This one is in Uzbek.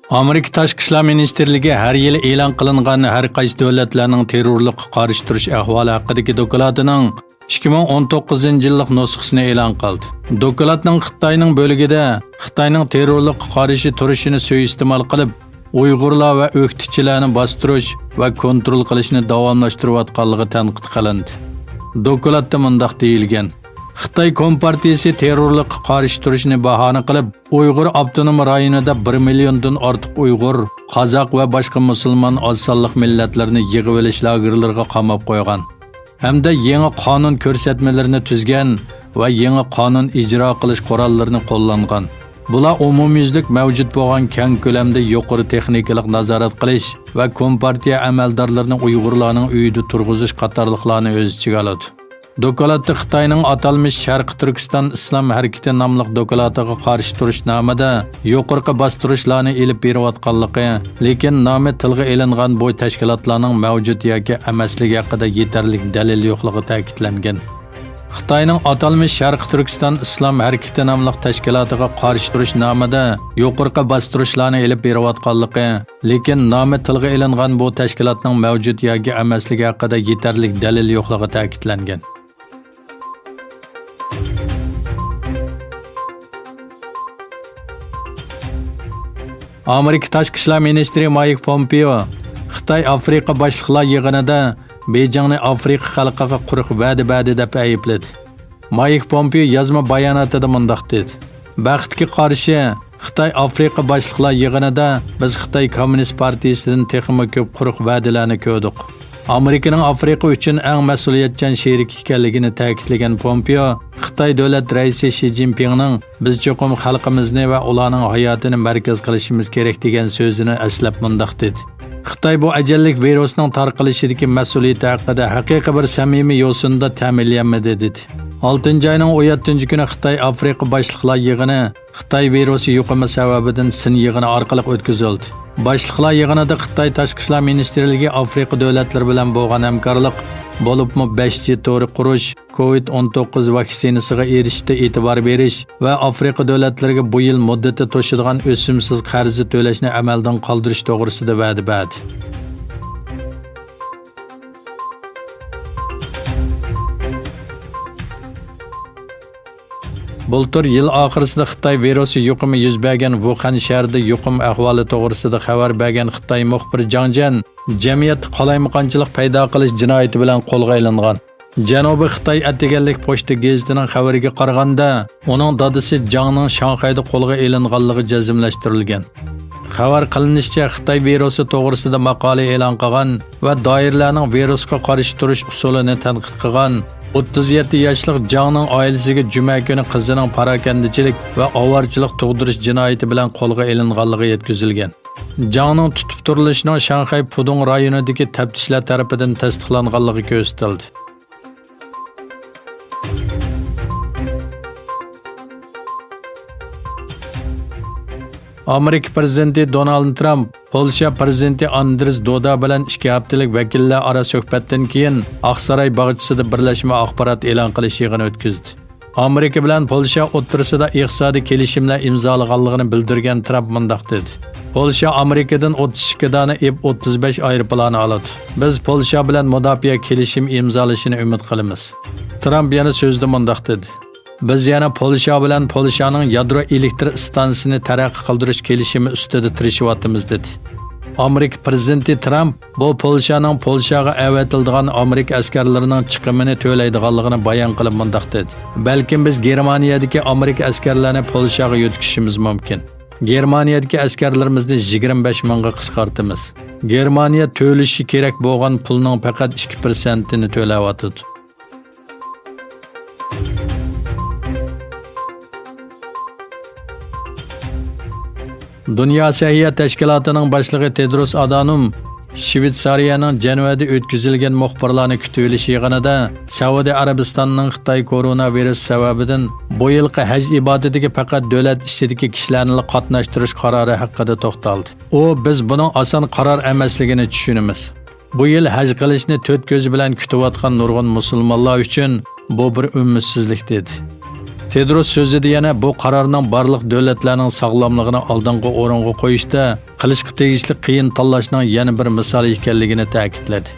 Amerika Tashqi ishlar ministrligi har yili e'lon qilingan har qaysi davlatlarning terrorlikqa qarshi turish ahvoli haqidagi dokladining 2019-yillik nusxasini e'lon qildi. Dokladning Xitoyning bo'lagida Xitoyning terrorlikqa qarshi turishini suiiste'mol qilib, Uyg'urlar va o'qituvchilarni bostirish va kontrol qilishni davomlashtirayotganligi tanqid qilindi. Dokladda mundaq deyilgan: Xitoy Kompartiyasi terrorlikqa qarshi turishni bahona qilib, Uyg'ur avtonom rayonida 1 milliondan ortiq Uyg'ur, Qozoq va boshqa musulmon oz sonli millatlarni yig'ib olish lagerlariga qamab qo'ygan. Hamda yangi qonun ko'rsatmalarini tuzgan va yangi qonun ijro qilish qurollarini qo'llangan. Bular umumyuzlik mavjud bo'lgan keng ko'lamda yuqori texnikalik nazorat qilish va Kompartiya amaldorlarini Uyg'urlarning uyida turg'izish qatorliqlarni o'z ichiga oladi. Dokladda Xitoyning atalmish Sharqi Turkiston Islom harakati nomli doklatiga qarshi turish nomida yuqorqi bostirishlarni elib berayotganligi, lekin nomi tilga elingan bu tashkilotlarning mavjud yoki emasligi haqida yetarli dalil yo'qligi ta'kidlangan. Xitoyning atalmish Sharqi Turkiston Islom harakati nomli tashkilotiga qarshi turish nomida yuqorqi bostirishlarni elib berayotganligi, lekin nomi tilga elingan bu tashkilotning mavjud yoki emasligi haqida yetarli dalil yo'qligi ta'kidlangan. Amerika Tashqi ishlar ministri Mike Pompeo Xitoy Afrika boshliqlar yig'inida Beijingni Afrika xalqiga quruq va'da deb aybladi. Mike Pompeo yozma bayonotida mundaq dedi: "Baxtga qarshi Xitoy Afrika boshliqlar yig'inida biz Xitoy Kommunist partiyasidan texnik ko'p quruq va'dalarni ko'rdik." Amerikaning Afrika uchun eng mas'uliyatchan sherik ekanligini ta'kidlagan Pompeo, Xitoy davlat raisi Xi Jinpingning biz cho'qim xalqimizni va ularning hayotini markaz qilishimiz kerak degan so'zini eslab mundaq dedi: Xitoy bu ajallik virusning tarqalishidagi mas'uliyati haqida haqiqiy bir samimiy yo'sinda ta'minlanmadi dedi. 6-oyning 17-kuni Xitoy Afrika boshliqlar yig'ini Xitoy virusi yuqumi sababidan sin yig'ini orqali o'tkazildi. Boshliqlar yig'inida Xitoy Tashqi ishlar ministrligi Afrika davlatlari bilan bo'lgan hamkorlik, bo'libmi 5G to'ri qurish, COVID-19 vaksinasiga erishishda e'tibor berish va Afrika davlatlariga bu yil muddati to'shadigan o'simsiz qarzni to'lashni amaldan qoldirish to'g'risida va'da berdi. Bultur yil oxirisida Xitoy virusi yuqumi yuz bergan Wuhan shahrida yuqum ahvoli to'g'risida xabar bergan Xitoy muxbiri Zhang Jian jamiyatda qalaymaqonchilik paydo qilish jinoyati bilan qo'lga olingan. Janubiy Xitoy Atiganlik pochta gazetining xabariga qaraganda, uning dadasi Zhangning Shanxayda qo'lga olinganligi jazmlashtirilgan. Xabar qilinishicha, Xitoy virusi to'g'risida maqola e'lon qilgan va doiralarning virusga qarshi turish usulini tanqid qilgan 37 yoshlik Zhangning oilasiga juma kuni qizining parakandichilik va ovarchilik tug'dirish jinoyati bilan qo'lga olinganligi yetkazilgan. Zhangning tutib turilishining Shanxay Pudong rayonidagi taftishlar tarafidan tasdiqlanganligi ko'rsatildi. Amerika prezidenti Donald Trump Polsha prezidenti Andrzej Duda bilan 2 haftalik vakillar aro suhbatdan keyin Oqsaroy bog'chisida birlashma axborot e'lon qilish yig'ini o'tkazdi. Amerika bilan Polsha o'rtasida iqtisodiy kelishimlar imzolaganligini bildirgan Trump mundaq dedi: Polsha Amerikadan 32 dona F-35 aeroplani oladi. Biz Polsha bilan mudofaa kelishim imzolashini umid qilamiz. Trump yana so'zda mundaq dedi: Biz yana Polsha bilan Polshaning yadro elektr stansiyasini taraqqiy qildirish kelishimi ustida tirishyapmiz dedi. Amerika prezidenti Trump bu Polshaning Polshaga avatiladigan Amerika askarlarining chiqimini to'laydiganligini bayon qilib mundaq dedi: Balkim biz Germaniyadagi Amerika askarlarini Polshaga yo'tkishimiz mumkin. Germaniyadagi askarlarimizni 25 mingga qisqartamiz. Germaniya to'lishi kerak bo'lgan pulning faqat 2%ni to'layapti. Dünya Səhiyyə Təşkilatının başlığı Tedros Adhanom Shvetsariyaning Jenevada o'tkazilgan muxbirlarni kutib olish yig'inida Saudiya Arabistonining Xitoy koronavirus sababidan bu yilgi haj ibodatiga faqat davlat ishidagi kishilarni qatnashtirish qarori haqida to'xtaldi. U biz buning oson qaror emasligini tushunamiz. Bu yil haj qilishni 4 ko'z bilan kutayotgan nurg'un musulmonlar uchun bu bir umidsizlik dedi. Tedros so'zida yana bu qarorning barliq davlatlarning sog'lomligini oldingi o'ringa qo'yishda qilishga tegishli qiyin tanlashning yana bir misoli ekanligini ta'kidladi.